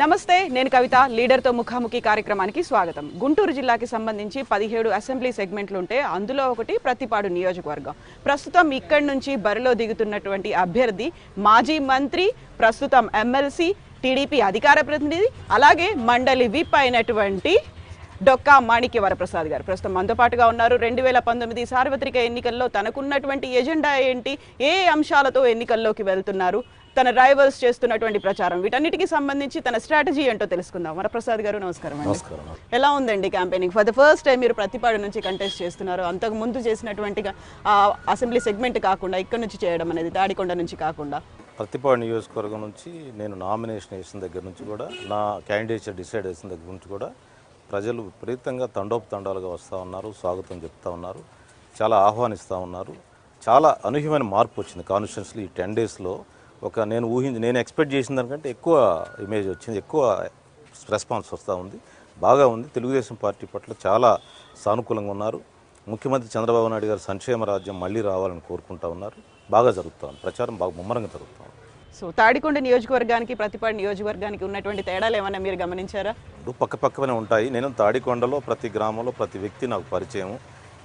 నమస్తే, నేను కవిత. లీడర్తో ముఖాముఖి కార్యక్రమానికి స్వాగతం. గుంటూరు జిల్లాకి సంబంధించి 17 అసెంబ్లీ సెగ్మెంట్లు ఉంటే అందులో ఒకటి ప్రతిపాడు నియోజకవర్గం. ప్రస్తుతం ఇక్కడి నుంచి బరిలో దిగుతున్నటువంటి అభ్యర్థి మాజీ మంత్రి, ప్రస్తుతం ఎమ్మెల్సీ, టీడీపీ అధికార ప్రతినిధి, అలాగే మండలి విప్ అయినటువంటి డొక్కా మాణిక్య వరప్రసాద్ గారు ప్రస్తుతం మనతో పాటుగా ఉన్నారు. 2019 సార్వత్రిక ఎన్నికల్లో తనకున్నటువంటి ఎజెండా ఏంటి, ఏ అంశాలతో ఎన్నికల్లోకి వెళ్తున్నారు, తన రైవల్స్ చేస్తున్నటువంటి ప్రచారం, వీటన్నిటికీ సంబంధించి తన స్ట్రాటజీ ఏంటో తెలుసుకుందాం. వరప్రసాద్ గారు నమస్కారం అండి. ఎలా ఉందండి campaigning? For the first time మీరు ప్రతిపాడు నుంచి కంటెస్ట్ చేస్తున్నారు. అంతకు ముందు చేసినటువంటి అసెంబ్లీ సెగ్మెంట్ కాకుండా ఇక్కడ నుంచి చేయడం అనేది, తాడికొండ నుంచి కాకుండా. ప్రతిపాడు నియోజకవర్గం నుంచి నేను నామినేషన్ వేసిన దగ్గర నుంచి కూడా, నా క్యాండిడేట్ డిసైడ్ చేసిన దగ్గర నుంచి కూడా ప్రజలు విపరీతంగా తండోపతండాలుగా వస్తూ ఉన్నారు, స్వాగతం చెప్తా ఉన్నారు, చాలా ఆహ్వానిస్తూ ఉన్నారు. చాలా అనూహ్యమైన మార్పు వచ్చింది కాన్స్టిట్యున్సీలో ఈ 10 డేస్లో. నేను ఎక్స్పెక్ట్ చేసిన దానికంటే ఎక్కువ ఇమేజ్ వచ్చింది, ఎక్కువ రెస్పాన్స్ వస్తూ ఉంది, బాగా ఉంది. తెలుగుదేశం పార్టీ పట్ల చాలా సానుకూలంగా ఉన్నారు. ముఖ్యమంత్రి చంద్రబాబు నాయుడు గారు సంక్షేమ రాజ్యం మళ్ళీ రావాలని కోరుకుంటూ ఉన్నారు. బాగా జరుగుతూ ఉంది, ప్రచారం బాగా ముమ్మరంగా జరుగుతూ ఉంది. సో తాడికొండ నియోజకవర్గానికి, ప్రతిపాడు నియోజకవర్గానికి ఉన్నటువంటి తేడాలు ఏమైనా మీరు గమనించారా? పక్కనే ఉంటాయి. నేను తాడికొండలో ప్రతి గ్రామంలో ప్రతి వ్యక్తి నాకు పరిచయం.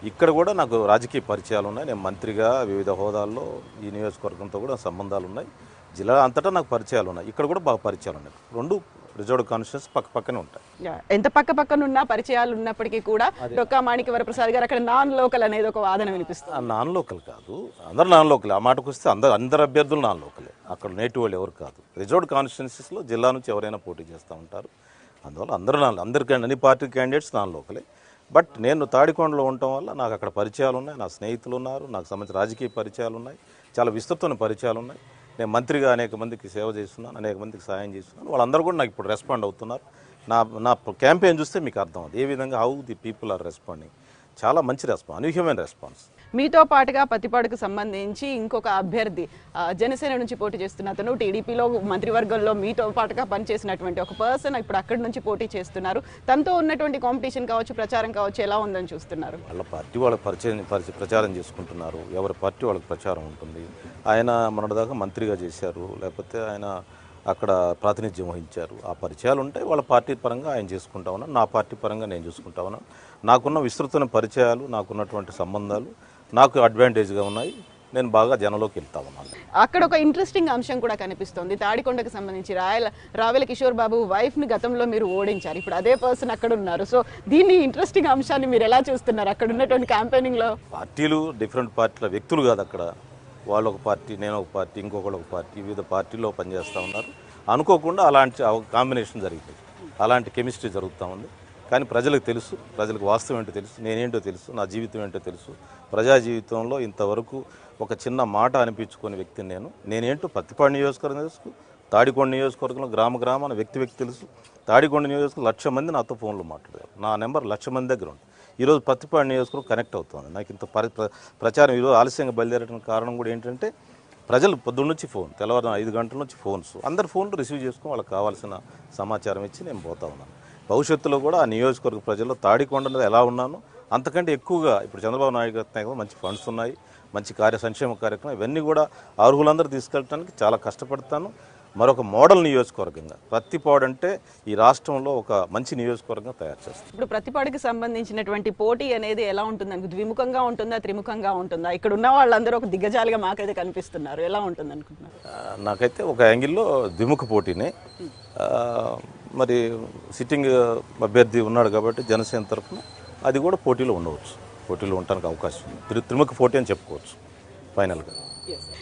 ఇక్కడ కూడా నాకు రాజకీయ పరిచయాలు ఉన్నాయి. నేను మంత్రిగా వివిధ హోదాల్లో ఈ నియోజకవర్గంతో కూడా సంబంధాలు ఉన్నాయి. జిల్లా అంతటా నాకు పరిచయాలు ఉన్నాయి. ఇక్కడ కూడా బాగా పరిచయాలు ఉన్నాయి. రెండు రిజర్వ్డ్ కాన్స్టిట్యున్సీ పక్కనే ఉంటాయి. ఎంత పక్కనున్నా పరిచయాలు ఉన్నప్పటికీ కూడా డొక్కా మాణిక్య వరప్రసాద్ గారు అక్కడ నాన్ లోకల్ అనేది ఒక వాదన వినిపిస్తుంది. నాన్ లోకల్ కాదు, అందరు నాన్ లోకల్. ఆ మాటకు వస్తే అందరు అభ్యర్థులు నాన్ లోకలే. అక్కడ నేటివ్ వాళ్ళు ఎవరు కాదు. రిజర్వ్డ్ కాన్స్టిట్యున్సీస్లో జిల్లా నుంచి ఎవరైనా పోటీ చేస్తూ ఉంటారు. అందువల్ల అందరికీ అన్ని పార్టీ క్యాండిడేట్స్ నాన్ లోకలే. బట్ నేను తాడికొండలో ఉండటం వల్ల నాకు అక్కడ పరిచయాలు ఉన్నాయి, నా స్నేహితులు ఉన్నారు, నాకు సంబంధించిన రాజకీయ పరిచయాలు ఉన్నాయి, చాలా విస్తృతమైన పరిచయాలు ఉన్నాయి. నేను మంత్రిగా అనేక మందికి సేవ చేస్తున్నాను, అనేక మందికి సాయం చేస్తున్నాను. వాళ్ళందరూ కూడా నాకు ఇప్పుడు రెస్పాండ్ అవుతున్నారు. నా క్యాంపెయిన్ చూస్తే మీకు అర్థం అవుతుంది ఏ విధంగా how the people are responding. చాలా మంచి రెస్పాన్స్, అనూహ్యమైన రెస్పాన్స్. మీతో పాటుగా ప్రతిపాడుకు సంబంధించి ఇంకొక అభ్యర్థి జనసేన నుంచి పోటీ చేస్తున్న అతను, టీడీపీలో మంత్రివర్గంలో మీతో పాటుగా పనిచేసినటువంటి ఒక పర్సన్ ఇప్పుడు అక్కడి నుంచి పోటీ చేస్తున్నారు. తనతో ఉన్నటువంటి కాంపిటీషన్ కావచ్చు, ప్రచారం కావచ్చు, ఎలా ఉందని చూస్తున్నారు? వాళ్ళ పార్టీ వాళ్ళకి ప్రచారం చేసుకుంటున్నారు. ఎవరి పార్టీ వాళ్ళకి ప్రచారం ఉంటుంది. ఆయన మొన్నటిదాకా మంత్రిగా చేశారు, లేకపోతే ఆయన అక్కడ ప్రాతినిధ్యం వహించారు. ఆ పరిచయాలు ఉంటాయి. వాళ్ళ పార్టీ పరంగా ఆయన చేసుకుంటా ఉన్నాను, నా పార్టీ పరంగా నేను చూసుకుంటా ఉన్నాను. నాకున్న విస్తృతమైన పరిచయాలు, నాకున్నటువంటి సంబంధాలు నాకు అడ్వాంటేజ్గా ఉన్నాయి. నేను బాగా జనంలోకి వెళ్తా ఉన్నాను. అక్కడ ఒక ఇంట్రెస్టింగ్ అంశం కూడా కనిపిస్తుంది. తాడికొండకు సంబంధించి రావెల కిషోర్ బాబు వైఫ్ని గతంలో మీరు ఓడించారు. ఇప్పుడు అదే పర్సన్ అక్కడ ఉన్నారు. సో దీన్ని ఇంట్రెస్టింగ్ అంశాన్ని మీరు ఎలా చూస్తున్నారు అక్కడ ఉన్నటువంటి క్యాంపెయినింగ్లో? పార్టీలు డిఫరెంట్ పార్టీల వ్యక్తులు కాదు అక్కడ. వాళ్ళు ఒక పార్టీ, నేను ఒక పార్టీ, ఇంకొకళ్ళు ఒక పార్టీ, వివిధ పార్టీల్లో పనిచేస్తూ ఉన్నారు. అనుకోకుండా అలాంటి కాంబినేషన్ జరిగింది, అలాంటి కెమిస్ట్రీ జరుగుతూ ఉంది. కానీ ప్రజలకు తెలుసు, ప్రజలకు వాస్తవం ఏంటో తెలుసు, నేనేంటో తెలుసు, నా జీవితం ఏంటో తెలుసు. ప్రజా జీవితంలో ఇంతవరకు ఒక చిన్న మాట అనిపించుకునే వ్యక్తిని నేనేంటో ప్రతిపాడు నియోజకవర్గం తెలుసు, తాడికొండ నియోజకవర్గంలో గ్రామాన వ్యక్తి తెలుసు. తాడికొండ నియోజకవర్గం 1,00,000 మంది నాతో ఫోన్లో మాట్లాడారు. నా నెంబర్ 1,00,000 మంది దగ్గర ఉంది. ఈరోజు ప్రతిపాడు నియోజకవర్గం కనెక్ట్ అవుతుంది. నాకు ఇంత ప్రచారం ఈరోజు ఆలస్యంగా బయలుదేరడానికి కారణం కూడా ఏంటంటే, ప్రజలు పొద్దున్న నుంచి ఫోన్, తెల్లవారు 5 గంటల నుంచి ఫోన్స్, అందరు ఫోన్లు రిసీవ్ చేసుకుని వాళ్ళకి కావాల్సిన సమాచారం ఇచ్చి నేను పోతా ఉన్నాను. భవిష్యత్తులో కూడా ఆ నియోజకవర్గ ప్రజల్లో తాడికొండ ఎలా ఉన్నానో అంతకంటే ఎక్కువగా ఇప్పుడు చంద్రబాబు నాయుడు గారి మంచి ఫండ్స్ ఉన్నాయి, మంచి సంక్షేమ కార్యక్రమం, ఇవన్నీ కూడా అర్హులందరూ తీసుకెళ్ళడానికి చాలా కష్టపడతాను. మరొక మోడల్ నియోజకవర్గంగా ప్రతిపాడు అంటే ఈ రాష్ట్రంలో ఒక మంచి నియోజకవర్గంగా తయారు చేస్తుంది. ఇప్పుడు ప్రతిపాడుకి సంబంధించినటువంటి పోటీ అనేది ఎలా ఉంటుంది? ద్విముఖంగా ఉంటుందా, త్రిముఖంగా ఉంటుందా? ఇక్కడ ఉన్న వాళ్ళందరూ ఒక దిగ్గజాలుగా మాకైతే కనిపిస్తున్నారు. ఎలా ఉంటుంది అనుకుంటున్నారు? నాకైతే ఒక యాంగిల్లో ద్విముఖ పోటీనే. మరి సిట్టింగ్ అభ్యర్థి ఉన్నాడు కాబట్టి జనసేన తరఫున అది కూడా పోటీలో ఉండవచ్చు, పోటీలో ఉండడానికి అవకాశం ఉంది. త్రిముఖ పోటీ అని చెప్పుకోవచ్చు ఫైనల్గా.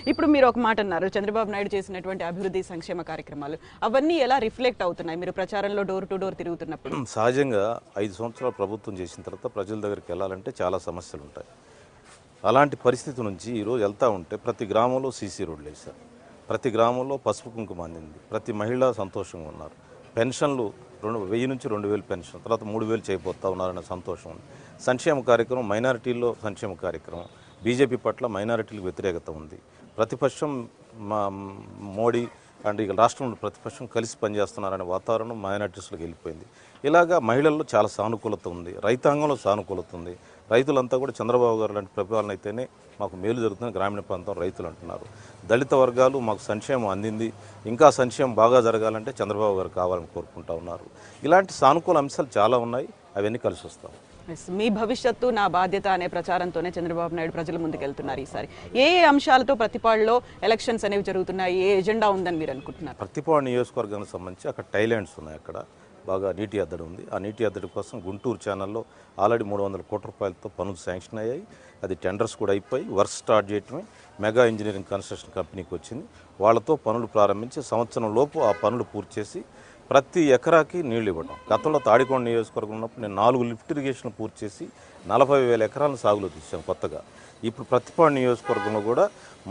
ఇప్పుడు మీరు ఒక మాట అన్నారు, చంద్రబాబు నాయుడు చేసినటువంటి అభివృద్ధి సంక్షేమ కార్యక్రమాలు అవన్నీ ఎలా రిఫ్లెక్ట్ అవుతున్నాయి మీరు ప్రచారంలో డోర్ టు డోర్ తిరుగుతున్నప్పుడు? సహజంగా 5 సంవత్సరాలు ప్రభుత్వం చేసిన తర్వాత ప్రజల దగ్గరికి వెళ్ళాలంటే చాలా సమస్యలు ఉంటాయి. అలాంటి పరిస్థితి నుంచి ఈరోజు వెళ్తూ ఉంటే ప్రతి గ్రామంలో సీసీ రోడ్లు వేశారు, ప్రతి గ్రామంలో పసుపు కుంకుమ అందింది, ప్రతి మహిళ సంతోషంగా ఉన్నారు. పెన్షన్లు 1000 నుంచి 2000 పెన్షన్, తర్వాత 3000 చేయబోతా ఉన్నారనే సంతోషం ఉంది. సంక్షేమ కార్యక్రమం, మైనారిటీల్లో సంక్షేమ కార్యక్రమం, బీజేపీ పట్ల మైనారిటీలకు వ్యతిరేకత ఉంది. ప్రతిపక్షం మోడీ అండ్ ఇక రాష్ట్రంలో ప్రతిపక్షం కలిసి పనిచేస్తున్నారనే వాతావరణం మైనార్టీస్లోకి వెళ్ళిపోయింది. ఇలాగా మహిళల్లో చాలా సానుకూలత ఉంది, రైతాంగంలో సానుకూలత ఉంది. రైతులంతా కూడా చంద్రబాబు గారు లాంటి పరిపాలన అయితేనే మాకు మేలు జరుగుతుంది గ్రామీణ ప్రాంతం రైతులు అంటున్నారు. దళిత వర్గాలు మాకు సంక్షేమం అందింది, ఇంకా సంక్షేమం బాగా జరగాలంటే చంద్రబాబు గారు కావాలని కోరుకుంటా ఉన్నారు. ఇలాంటి సానుకూల అంశాలు చాలా ఉన్నాయి, అవన్నీ కలిసి వస్తాం. మీ భవిష్యత్తు నా బాధ్యత అనే ప్రచారంతోనే చంద్రబాబు నాయుడు ప్రజల ముందుకు వెళ్తున్నారు. ఈసారి ఏ అంశాలతో ప్రతిపాడులో ఎలక్షన్స్ అనేవి జరుగుతున్నాయి, ఏ ఎజెండా ఉందని మీరు అనుకుంటున్నారు? ప్రతిపాడు నియోజకవర్గానికి సంబంధించి అక్కడ టైలాండ్స్ ఉన్నాయి, అక్కడ బాగా నీటి ఎద్దడి ఉంది. ఆ నీటి ఎద్దడి కోసం గుంటూరు ఛానల్లో ఆల్రెడీ 300 కోట్ల రూపాయలతో పనులు శాంక్షన్ అయ్యాయి. అది టెండర్స్ కూడా అయిపోయి వర్క్ స్టార్ట్ చేయటమే మెగా ఇంజనీరింగ్ కన్స్ట్రక్షన్ కంపెనీకి వచ్చింది. వాళ్ళతో పనులు ప్రారంభించి సంవత్సరం లోపు ఆ పనులు పూర్తి చేసి ప్రతి ఎకరాకి నీళ్లు ఇవ్వడం. గతంలో తాడికొండ నియోజకవర్గం ఉన్నప్పుడు నేను 4 లిఫ్ట్ ఇరిగేషన్లు పూర్తి చేసి 40,000 ఎకరాలను సాగులో తీసాం కొత్తగా. ఇప్పుడు ప్రతిపాడు నియోజకవర్గంలో కూడా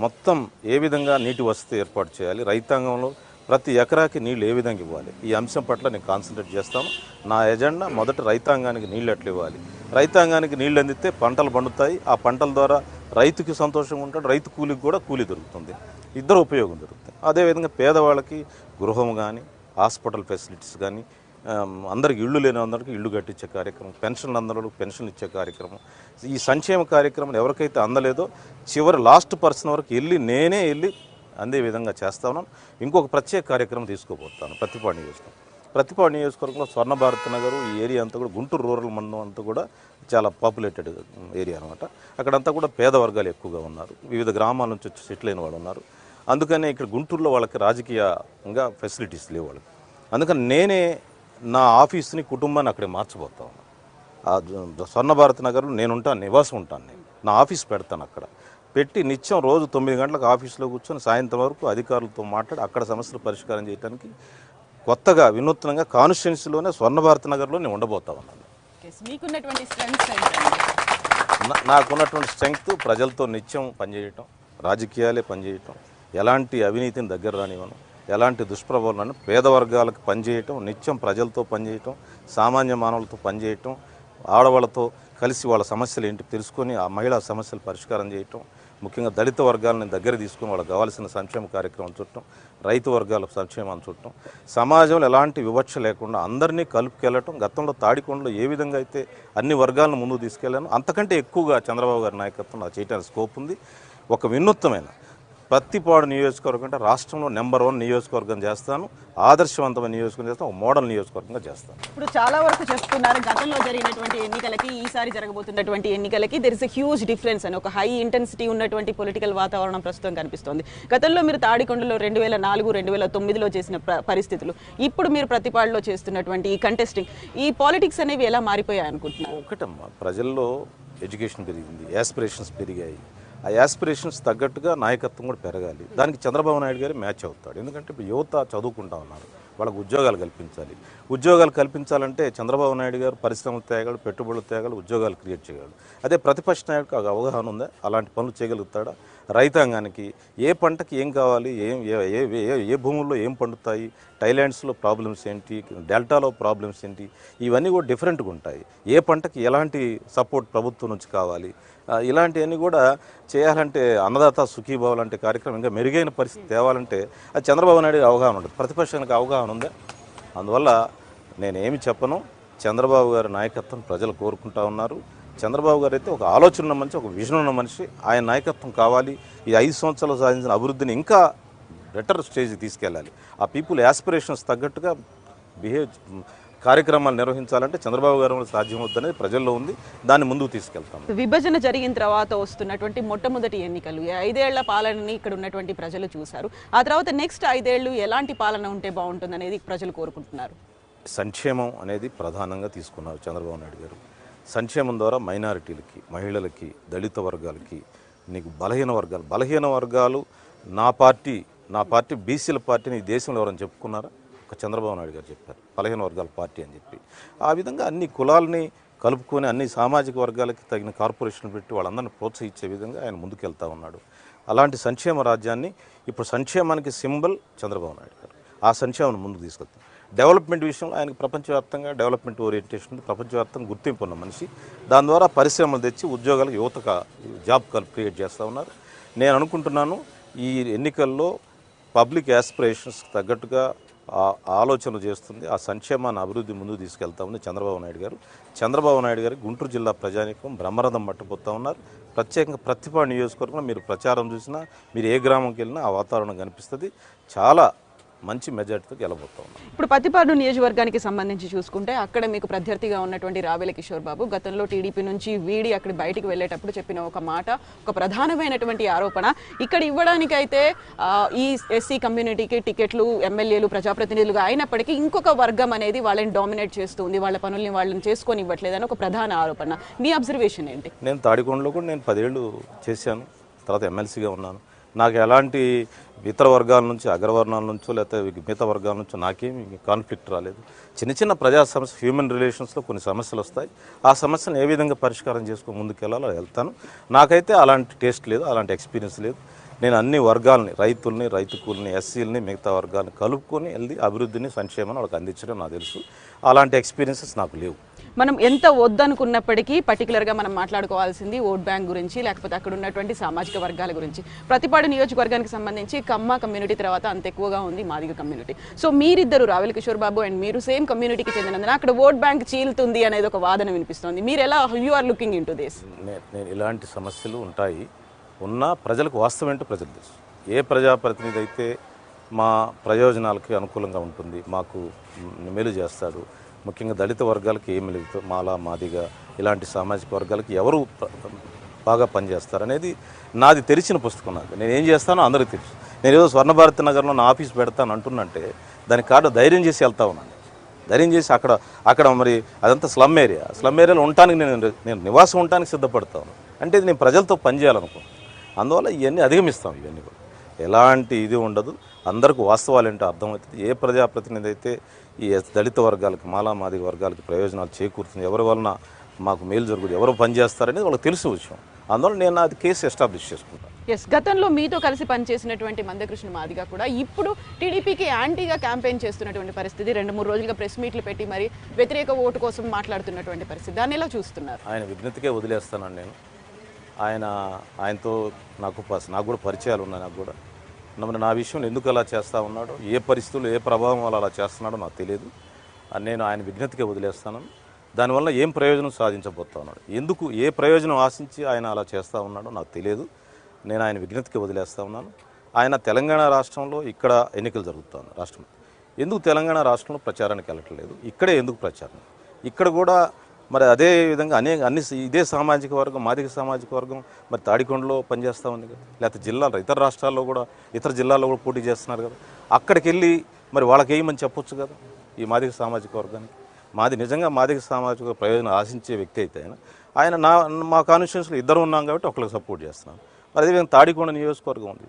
మొత్తం ఏ విధంగా నీటి వసతి ఏర్పాటు చేయాలి, రైతాంగంలో ప్రతి ఎకరాకి నీళ్ళు ఏ విధంగా ఇవ్వాలి, ఈ అంశం పట్ల నేను కాన్సన్ట్రేట్ చేస్తాను. నా ఎజెండా మొదట రైతాంగానికి నీళ్ళు ఎట్లా ఇవ్వాలి, రైతాంగానికి నీళ్ళు అందితే పంటలు పండుతాయి, ఆ పంటల ద్వారా రైతుకి సంతోషంగా ఉంటాడు, రైతు కూలికి కూడా కూలి దొరుకుతుంది, ఇద్దరు ఉపయోగం దొరుకుతుంది. అదేవిధంగా పేదవాళ్ళకి గృహం కానీ హాస్పిటల్ ఫెసిలిటీస్ కానీ, అందరికి ఇళ్ళు లేని అందరికీ ఇళ్ళు కట్టించే కార్యక్రమం, పెన్షన్లు అందరూ పెన్షన్ ఇచ్చే కార్యక్రమం, ఈ సంక్షేమ కార్యక్రమం ఎవరికైతే అందలేదో చివరి లాస్ట్ పర్సన్ వరకు నేనే వెళ్ళి అందే విధంగా చేస్తా ఉన్నాను. ఇంకొక ప్రత్యేక కార్యక్రమం తీసుకోబోతాను ప్రతిపాడు నియోజకవర్గం. ప్రతిపాడు నియోజకవర్గంలో స్వర్ణ భారత్ నగర్ ఈ ఏరియా అంతా కూడా గుంటూరు రూరల్ మండలం అంతా కూడా చాలా పాపులేటెడ్ ఏరియా అనమాట. అక్కడంతా కూడా పేద వర్గాలు ఎక్కువగా ఉన్నారు, వివిధ గ్రామాల నుంచి వచ్చి సెటిల్ అయిన వాళ్ళు ఉన్నారు. అందుకనే ఇక్కడ గుంటూరులో వాళ్ళకి రాజకీయంగా ఫెసిలిటీస్ లేవు వాళ్ళకి. అందుకని నేనే నా ఆఫీస్ని కుటుంబాన్ని అక్కడే మార్చబోతా ఉన్నాను. స్వర్ణ భారత్ నగర్లో నేనుంటాను, నివాసం ఉంటాను. నేను నా ఆఫీస్ పెడతాను, అక్కడ పెట్టి నిత్యం రోజు 9 గంటలకు ఆఫీస్లో కూర్చొని సాయంత్రం వరకు అధికారులతో మాట్లాడి అక్కడ సమస్యలు పరిష్కారం చేయడానికి కొత్తగా వినూత్నంగా కాన్స్టిట్యున్సీలోనే స్వర్ణ భారత్ నగర్లో నేను ఉండబోతా ఉన్నాను. నాకున్నటువంటి స్ట్రెంగ్త్ ప్రజలతో నిత్యం పనిచేయటం, రాజకీయాలే పనిచేయటం, ఎలాంటి అవినీతిని దగ్గర రానివ్వను, ఎలాంటి దుష్ప్రభావాలను, పేద వర్గాలకు పనిచేయటం, నిత్యం ప్రజలతో పనిచేయటం, సామాన్య మానవులతో పనిచేయటం, ఆడవాళ్ళతో కలిసి వాళ్ళ సమస్యలు ఏంటి తెలుసుకొని ఆ మహిళా సమస్యలు పరిష్కారం చేయటం, ముఖ్యంగా దళిత వర్గాలను దగ్గర తీసుకుని వాళ్ళకి కావాల్సిన సంక్షేమ కార్యక్రమం చూడటం, రైతు వర్గాల సంక్షేమాన్ని చూడటం, సమాజంలో ఎలాంటి వివక్ష లేకుండా అందరినీ కలుపుకెళ్ళటం. గతంలో తాడికొండలో ఏ విధంగా అయితే అన్ని వర్గాలను ముందుకు తీసుకెళ్లాను అంతకంటే ఎక్కువగా చంద్రబాబు గారి నాయకత్వం నాకు చేయడానికి స్కోప్ ఉంది. ఒక వినూత్నమైన ప్రతిపాడు నియోజకవర్గం అంటే రాష్ట్రంలో నెంబర్ 1 నియోజకవర్గం చేస్తాను, ఆదర్శవంతమైన నియోజకవర్గం చేస్తాను, ఒక మోడల్ నియోజకవర్గంగా చేస్తాను. ఇప్పుడు చాలా వరకు చెప్తున్నారు గతంలో జరిగినటువంటి ఎన్నికలకి ఈసారి జరగబోతున్నటువంటి ఎన్నికలకి there is a huge difference అని, ఒక హై ఇంటెన్సిటీ ఉన్నటువంటి పొలిటికల్ వాతావరణం ప్రస్తుతం కనిపిస్తోంది. గతంలో మీరు తాడికొండలో 2004, 2009లో చేసిన పరిస్థితులు, ఇప్పుడు మీరు ప్రతిపాడులో చేస్తున్నటువంటి ఈ కంటెస్టింగ్, ఈ పాలిటిక్స్ అనేవి ఎలా మారిపోయాయి అనుకుంటున్నారు? ఒకటమ్మా, ప్రజల్లో ఎడ్యుకేషన్ పెరిగింది, యాస్పిరేషన్స్ పెరిగాయి. ఆ యాస్పిరేషన్స్ తగ్గట్టుగా నాయకత్వం కూడా పెరగాలి. దానికి చంద్రబాబు నాయుడు గారు మ్యాచ్ అవుతాడు. ఎందుకంటే ఇప్పుడు యువత చదువుకుంటా ఉన్నారు, వాళ్ళకు ఉద్యోగాలు కల్పించాలి. ఉద్యోగాలు కల్పించాలంటే చంద్రబాబు నాయుడు గారు పరిశ్రమలు తేగలడు, పెట్టుబడులు తేగలడు, ఉద్యోగాలు క్రియేట్ చేయగలడు. అదే ప్రతిపక్ష నాయకుడికి అవగాహన ఉందా, అలాంటి పనులు చేయగలుగుతాడా? రైతాంగానికి ఏ పంటకి ఏం కావాలి, ఏ భూముల్లో ఏం పండుతాయి, టైలాండ్స్లో ప్రాబ్లమ్స్ ఏంటి, డెల్టాలో ప్రాబ్లమ్స్ ఏంటి, ఇవన్నీ కూడా డిఫరెంట్గా ఉంటాయి. ఏ పంటకి ఎలాంటి సపోర్ట్ ప్రభుత్వం నుంచి కావాలి, ఇలాంటివన్నీ కూడా చేయాలంటే అన్నదాత సుఖీభావ లాంటి కార్యక్రమం ఇంకా మెరుగైన పరిస్థితి తేవాలంటే అది చంద్రబాబు నాయుడు అవగాహన ఉంటుంది, ప్రతిపక్షానికి అవగాహన ఉందా? అందువల్ల నేనేమి చెప్పను, చంద్రబాబు గారి నాయకత్వం ప్రజలు కోరుకుంటా ఉన్నారు. చంద్రబాబు గారు అయితే ఒక ఆలోచన ఉన్న మనిషి, ఒక విజన్ ఉన్న మనిషి. ఆయన నాయకత్వం కావాలి. ఈ 5 సంవత్సరాలు సాధించిన అభివృద్ధిని ఇంకా బెటర్ స్టేజ్కి తీసుకెళ్ళాలి. ఆ పీపుల్ యాస్పిరేషన్స్ తగ్గట్టుగా కార్యక్రమాలు నిర్వహించాలంటే చంద్రబాబు గారు సాధ్యమవుతుందనేది ప్రజల్లో ఉంది, దాన్ని ముందుకు తీసుకెళ్తాం. విభజన జరిగిన తర్వాత వస్తున్నటువంటి మొట్టమొదటి ఎన్నికలు, 5 ఏళ్ల పాలనని ఇక్కడ ఉన్నటువంటి ప్రజలు చూశారు. ఆ తర్వాత నెక్స్ట్ 5 ఏళ్ళు ఎలాంటి పాలన ఉంటే బాగుంటుంది అనేది ప్రజలు కోరుకుంటున్నారు. సంక్షేమం అనేది ప్రధానంగా తీసుకున్నారు చంద్రబాబు నాయుడు గారు. సంక్షేమం ద్వారా మైనారిటీలకి, మహిళలకి, దళిత వర్గాలకి, నీకు బలహీన వర్గాలు నా పార్టీ బీసీల పార్టీని ఈ దేశంలో ఎవరైనా చెప్పుకున్నారా? ఒక చంద్రబాబు నాయుడు గారు చెప్పారు బలహీన వర్గాల పార్టీ అని చెప్పి. ఆ విధంగా అన్ని కులాలని కలుపుకొని అన్ని సామాజిక వర్గాలకి తగిన కార్పొరేషన్లు పెట్టి వాళ్ళందరినీ ప్రోత్సహించే విధంగా ఆయన ముందుకెళ్తా ఉన్నాడు. అలాంటి సంక్షేమ రాజ్యాన్ని, ఇప్పుడు సంక్షేమానికి సింబల్ చంద్రబాబు నాయుడు గారు. ఆ సంక్షేమాన్ని ముందుకు తీసుకెళ్తాం. డెవలప్మెంట్ విషయంలో ఆయనకు ప్రపంచవ్యాప్తంగా డెవలప్మెంట్ ఓరియంటేషన్, ప్రపంచవ్యాప్తంగా గుర్తింపు ఉన్న మనిషి. దాని ద్వారా పరిశ్రమలు తెచ్చి ఉద్యోగాలకు యువతకు జాబ్ క్రియేట్ చేస్తూ ఉన్నారు. నేను అనుకుంటున్నాను ఈ ఎన్నికల్లో పబ్లిక్ యాస్పిరేషన్స్ తగ్గట్టుగా ఆలోచనలు చేస్తుంది. ఆ సంక్షేమాన్ని అభివృద్ధి ముందుకు తీసుకెళ్తా ఉంది చంద్రబాబు నాయుడు గారు. చంద్రబాబు నాయుడు గారు గుంటూరు జిల్లా ప్రజానీకం బ్రహ్మరథం పట్టుకుపోతా ఉన్నారు. ప్రత్యేకంగా ప్రతిపాడు నియోజకవర్గంలో మీరు ప్రచారం చూసినా, మీరు ఏ గ్రామంకి వెళ్ళినా ఆ వాతావరణం కనిపిస్తుంది. చాలా మంచి మెజార్టీతో గెలబోతా ఉన్నాం. ఇప్పుడు పత్తిపాడు నియోజకవర్గానికి సంబంధించి చూసుకుంటే అక్కడ మీకు ప్రత్యర్థిగా ఉన్నటువంటి రావెల కిషోర్ బాబు గతంలో టీడీపీ నుంచి వీడి అక్కడ బయటికి వెళ్ళేటప్పుడు చెప్పిన ఒక మాట, ఒక ప్రధానమైనటువంటి ఆరోపణ, ఇక్కడ ఇవ్వడానికైతే ఈ ఎస్సీ కమ్యూనిటీకి టికెట్లు ఎమ్మెల్యేలు ప్రజాప్రతినిధులుగా అయినప్పటికీ ఇంకొక వర్గం అనేది వాళ్ళని డామినేట్ చేస్తుంది, వాళ్ళ పనుల్ని వాళ్ళని చేసుకొని ఇవ్వట్లేదని ఒక ప్రధాన ఆరోపణ. మీ అబ్జర్వేషన్ ఏంటి? నేను తాడికొండలో కూడా నేను 10 ఏళ్ళు చేశాను, తర్వాత ఎమ్మెల్సీగా ఉన్నాను. నాకు ఎలాంటి ఇతర వర్గాల నుంచి, అగ్రవర్ణాల నుంచో లేకపోతే మిగతా వర్గాల నుంచో నాకేమి కాన్ఫ్లిక్ట్ రాలేదు. చిన్న చిన్న ప్రజా సమస్య, హ్యూమన్ రిలేషన్స్లో కొన్ని సమస్యలు వస్తాయి. ఆ సమస్యను ఏ విధంగా పరిష్కారం చేసుకొని ముందుకెళ్ళాలో వెళ్తాను. నాకైతే అలాంటి టేస్ట్ లేదు, అలాంటి ఎక్స్పీరియన్స్ లేదు. నేను అన్ని వర్గాలని, రైతుల్ని, రైతు కూలిని, ఎస్సీలని, మిగతా వర్గాలను కలుపుకొని వెళ్ళి అభివృద్ధిని, సంక్షేమాన్ని వాళ్ళకి అందించడం నాకు తెలుసు. అలాంటి ఎక్స్పీరియన్సెస్ నాకు లేవు. మనం ఎంత వద్దనుకున్నప్పటికీ పర్టికులర్గా మనం మాట్లాడుకోవాల్సింది ఓట్ బ్యాంక్ గురించి, లేకపోతే అక్కడ ఉన్నటువంటి సామాజిక వర్గాల గురించి. ప్రతిపాడు నియోజకవర్గానికి సంబంధించి కమ్మ కమ్యూనిటీ తర్వాత అంత ఎక్కువగా ఉంది మాదిగ కమ్యూనిటీ. సో మీరిద్దరు రావెల కిషోర్ బాబు అండ్ మీరు సేమ్ కమ్యూనిటీకి చెందినందున అక్కడ ఓట్ బ్యాంక్ చీలుతుంది అనేది ఒక వాదన వినిపిస్తుంది. మీరు ఎలా you are looking into this? నేను ఇలాంటి సమస్యలు ఉంటాయి, ఉన్నా ప్రజలకు వాస్తవం ఏంటో ప్రజలు తెలుసు. ఏ ప్రజాప్రతినిధి అయితే మా ప్రయోజనాలకి అనుకూలంగా ఉంటుంది, మాకు మేలు చేస్తాడు, ముఖ్యంగా దళిత వర్గాలకి ఏమి లేదు, మాలా, మాదిగా ఇలాంటి సామాజిక వర్గాలకి ఎవరు బాగా పనిచేస్తారు అనేది నాది తెరిచిన పుస్తకం. నాకు నేను ఏం చేస్తానో అందరికీ తెలుసు. నేను ఏదో స్వర్ణభారతి నగర్లో నా ఆఫీస్ పెడతాను అంటున్నంటే దానికి కాదు, ధైర్యం చేసి వెళ్తా ఉన్నాను. ధైర్యం చేసి అక్కడ మరి అదంతా స్లమ్ ఏరియాలో ఉండటానికి నేను నివాసం ఉండటానికి సిద్ధపడతాను. అంటే నేను ప్రజలతో పనిచేయాలనుకున్నాను. అందువల్ల ఇవన్నీ అధిగమిస్తాం. ఇవన్నీ కూడా ఎలాంటి ఇది ఉండదు. అందరికీ వాస్తవాలు ఏంటో అర్థమవుతుంది. ఏ ప్రజాప్రతినిధి అయితే ఈ దళిత వర్గాలకి, మాలా, మాదిగ వర్గాలకి ప్రయోజనాలు చేకూరుతుంది, ఎవరి వలన మాకు మేలు జరుగుతుంది, ఎవరు పనిచేస్తారనేది వాళ్ళకి తెలిసిన విషయం. అందువల్ల నేను అది కేసు ఎస్టాబ్లిష్ చేసుకుంటాను. గతంలో మీతో కలిసి పనిచేసినటువంటి మందకృష్ణ మాదిగ కూడా ఇప్పుడు టీడీపీకి యాంటీగా క్యాంపెయిన్ చేస్తున్నటువంటి పరిస్థితి, 2-3 రోజులుగా ప్రెస్ మీట్లు పెట్టి మరి వ్యతిరేక ఓటు కోసం మాట్లాడుతున్నటువంటి పరిస్థితి, దాన్ని ఎలా చూస్తున్నారు? ఆయన విజ్ఞతకే వదిలేస్తానండి నేను. ఆయనతో నాకు కూడా పరిచయాలు ఉన్నాయి. నాకు కూడా నా విషయంలో ఎందుకు అలా చేస్తూ ఉన్నాడో, ఏ పరిస్థితుల్లో ఏ ప్రభావం వల్ల అలా చేస్తున్నాడో నాకు తెలియదు. నేను ఆయన విజ్ఞతకే వదిలేస్తాను. దానివల్ల ఏం ప్రయోజనం సాధించబోతా ఉన్నాడు, ఎందుకు ఏ ప్రయోజనం ఆశించి ఆయన అలా చేస్తూ ఉన్నాడో నాకు తెలియదు. నేను ఆయన విజ్ఞతకే వదిలేస్తూ ఉన్నాను. ఆయన తెలంగాణ రాష్ట్రంలో ఇక్కడ ఎన్నికలు జరుగుతుంది రాష్ట్రం, ఎందుకు తెలంగాణ రాష్ట్రంలో ప్రచారానికి వెళ్ళట్లేదు, ఇక్కడే ఎందుకు ప్రచారం? ఇక్కడ కూడా మరి అదే విధంగా ఇదే సామాజిక వర్గం, మాదిగ సామాజిక వర్గం మరి తాడికొండలో పనిచేస్తూ ఉంది కదా, లేకపోతే జిల్లాలో ఇతర రాష్ట్రాల్లో కూడా, ఇతర జిల్లాల్లో కూడా పోటీ చేస్తున్నారు కదా. అక్కడికి వెళ్ళి మరి వాళ్ళకి ఏమని చెప్పొచ్చు కదా ఈ మాదిగ సామాజిక వర్గానికి. నిజంగా మాదిగ సామాజిక ప్రయోజనం ఆశించే వ్యక్తి అయితే ఆయన మా కాన్స్టిట్యూన్సీలో ఇద్దరు ఉన్నాం కాబట్టి ఒకరికి సపోర్ట్ చేస్తున్నాను. మరి అదేవిధంగా తాడికొండ నియోజకవర్గం ఉంది,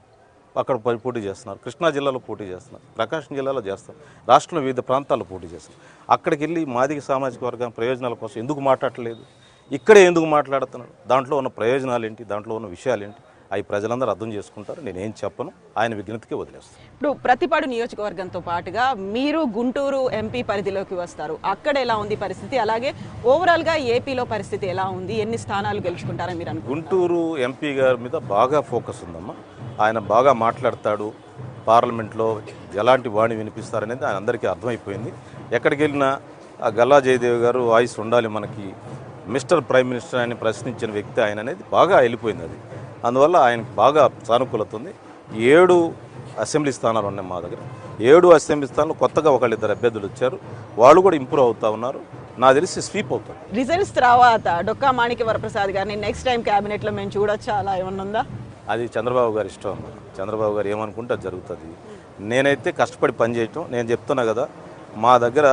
అక్కడ పోటీ చేస్తున్నారు. కృష్ణా జిల్లాలో పోటీ చేస్తున్నారు, ప్రకాశం జిల్లాలో చేస్తారు, రాష్ట్రంలో వివిధ ప్రాంతాల్లో పోటీ చేస్తారు. అక్కడికి వెళ్ళి మాదిగ సామాజిక వర్గం ప్రయోజనాల కోసం ఎందుకు మాట్లాడలేదు, ఇక్కడే ఎందుకు మాట్లాడుతున్నాడు? దాంట్లో ఉన్న ప్రయోజనాలు ఏంటి, దాంట్లో ఉన్న విషయాలు ఏంటి, అవి ప్రజలందరూ అర్థం చేసుకుంటారు. నేనేం చెప్పను, ఆయన విజ్ఞతకే వదిలేస్తాను. ఇప్పుడు ప్రతిపాడు నియోజకవర్గంతో పాటుగా మీరు గుంటూరు ఎంపీ పరిధిలోకి వస్తారు, అక్కడ ఎలా ఉంది పరిస్థితి, అలాగే ఓవరాల్గా ఏపీలో పరిస్థితి ఎలా ఉంది, ఎన్ని స్థానాలు గెలుచుకుంటారని మీరు అనుకుంటున్నారు? గుంటూరు ఎంపీ గారి మీద బాగా ఫోకస్ ఉందమ్మా. ఆయన బాగా మాట్లాడతాడు, పార్లమెంట్లో ఎలాంటి వాణి వినిపిస్తారనేది ఆయన అందరికీ అర్థమైపోయింది. ఎక్కడికి వెళ్ళినా గల్లా జయదేవ్ గారు వాయిస్ ఉండాలి మనకి, మిస్టర్ ప్రైమ్ మినిస్టర్ అని ప్రశ్నించిన వ్యక్తి ఆయన అనేది బాగా వెళ్ళిపోయింది అది. అందువల్ల ఆయనకు బాగా సానుకూలత ఉంది. 7 అసెంబ్లీ స్థానాలు ఉన్నాయి మా దగ్గర. 7 అసెంబ్లీ స్థానాలు కొత్తగా 1-2 అభ్యర్థులు వచ్చారు, వాళ్ళు కూడా ఇంప్రూవ్ అవుతూ ఉన్నారు. నాకు తెలిసి స్వీప్ అవుతారు. రిజల్ట్స్ తర్వాత డొక్కా మాణిక్య వరప్రసాద్ గారిని నెక్స్ట్ టైం క్యాబినెట్లో మేము చూడొచ్చా, అలా ఏమన్నా ఉందా? అది చంద్రబాబు గారి ఇష్టం అన్నమాట. చంద్రబాబు గారు ఏమనుకుంటే అది జరుగుతుంది. నేనైతే కష్టపడి పనిచేయటం, నేను చెప్తున్నా కదా, మా దగ్గర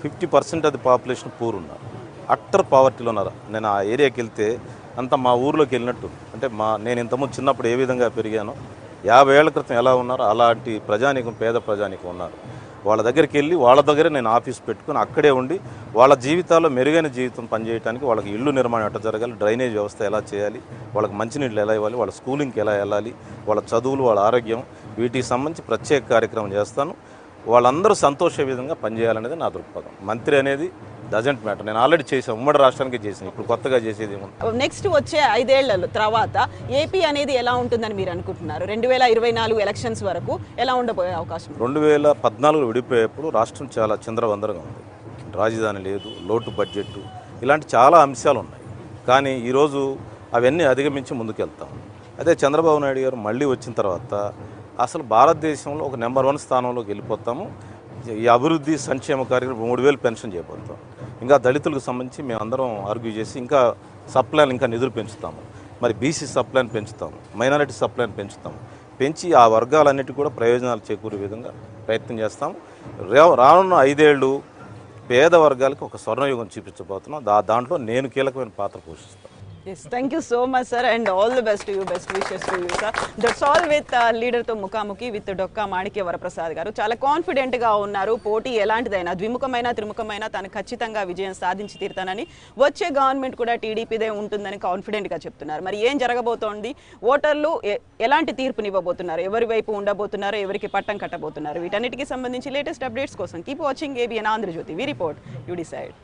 50% అది పాపులేషన్ పూర్ ఉన్నారు, అట్టర్ పావర్టీలో ఉన్నారు. నేను ఆ ఏరియాకి వెళ్తే అంత మా ఊర్లోకి వెళ్ళినట్టు. అంటే నేను ఇంతకుముందు చిన్నప్పుడు ఏ విధంగా పెరిగానో, 50 ఏళ్ల క్రితం ఎలా ఉన్నారో అలాంటి ప్రజానీకం, పేద ప్రజానీకం ఉన్నారు. వాళ్ళ దగ్గరికి వెళ్ళి వాళ్ళ దగ్గరే నేను ఆఫీస్ పెట్టుకుని అక్కడే ఉండి వాళ్ళ జీవితాల్లో మెరుగైన జీవితం పనిచేయడానికి, వాళ్ళకి ఇల్లు నిర్మాణం ఎట్లా జరగాలి, డ్రైనేజ్ వ్యవస్థ ఎలా చేయాలి, వాళ్ళకి మంచినీళ్ళు ఎలా ఇవ్వాలి, వాళ్ళ స్కూలింగ్కి ఎలా వెళ్ళాలి, వాళ్ళ చదువులు, వాళ్ళ ఆరోగ్యం, వీటికి సంబంధించి ప్రత్యేక కార్యక్రమం చేస్తాను. వాళ్ళందరూ సంతోషే విధంగా పనిచేయాలనేది నా దృక్పథం. మంత్రి అనేది డజంట్ మ్యాటర్. నేను ఆల్రెడీ చేశాను, ఉమ్మడి రాష్ట్రానికి చేశాను, ఇప్పుడు కొత్తగా చేసేది ఏముంది. నెక్స్ట్ వచ్చే 5 ఏళ్ల తర్వాత ఏపీ అనేది ఎలా ఉంటుందని మీరు అనుకుంటున్నారు? 2024 ఎలక్షన్స్ వరకు ఎలా ఉండబోయే అవకాశం? 2014 విడిపోయేప్పుడు రాష్ట్రం చాలా చిందరవందరగా ఉంది. రాజధాని లేదు, లోటు బడ్జెట్, ఇలాంటి చాలా అంశాలు ఉన్నాయి. కానీ ఈరోజు అవన్నీ అధిగమించి ముందుకెళ్తాం. అదే చంద్రబాబు నాయుడు గారు మళ్ళీ వచ్చిన తర్వాత అసలు భారతదేశంలో ఒక నెంబర్ 1 స్థానంలోకి వెళ్ళిపోతాము. ఈ అభివృద్ధి సంక్షేమ కార్యక్రమం 3000 పెన్షన్ చేయబోతాం. ఇంకా దళితులకు సంబంధించి మేమందరం ఆర్గ్యూ చేసి ఇంకా సప్లైని ఇంకా నిధులు పెంచుతాము. మరి బీసీ సప్లైని పెంచుతాము, మైనారిటీ సప్లైని పెంచుతాము. పెంచి ఆ వర్గాలన్నిటికీ కూడా ప్రయోజనాలు చేకూరే విధంగా ప్రయత్నం చేస్తాము. రానున్న 5 ఏళ్ళు పేద వర్గాలకు ఒక స్వర్ణయుగం చూపించబోతున్నాం. దాంట్లో నేను కీలకమైన పాత్ర పోషిస్తాను. Yes, thank you so much, sir, and all the best to you. Best wishes to you, sir. That's all with leader తో ముఖాముఖి విత్ డొక్కా మాణిక్య వరప్రసాద్ గారు. చాలా కాన్ఫిడెంట్ గా ఉన్నారు. పోటీ ఎలాంటిదైనా ద్విముఖమైన త్రిముఖమైన తను ఖచ్చితంగా విజయం సాధించి తీరుతానని, వచ్చే గవర్నమెంట్ కూడా టీడీపీదే ఉంటుందని కాన్ఫిడెంట్ గా చెప్తున్నారు. మరి ఏం జరగబోతోంది, ఓటర్లు ఎలాంటి తీర్పునివ్వబోతున్నారు, ఎవరి వైపు ఉండబోతున్నారు, ఎవరికి పట్టం కట్టబోతున్నారు, వీటన్నిటికీ సంబంధించి లేటెస్ట్ అప్డేట్స్ కోసం keep watching ABN Andhrajyothi. We report, you decide.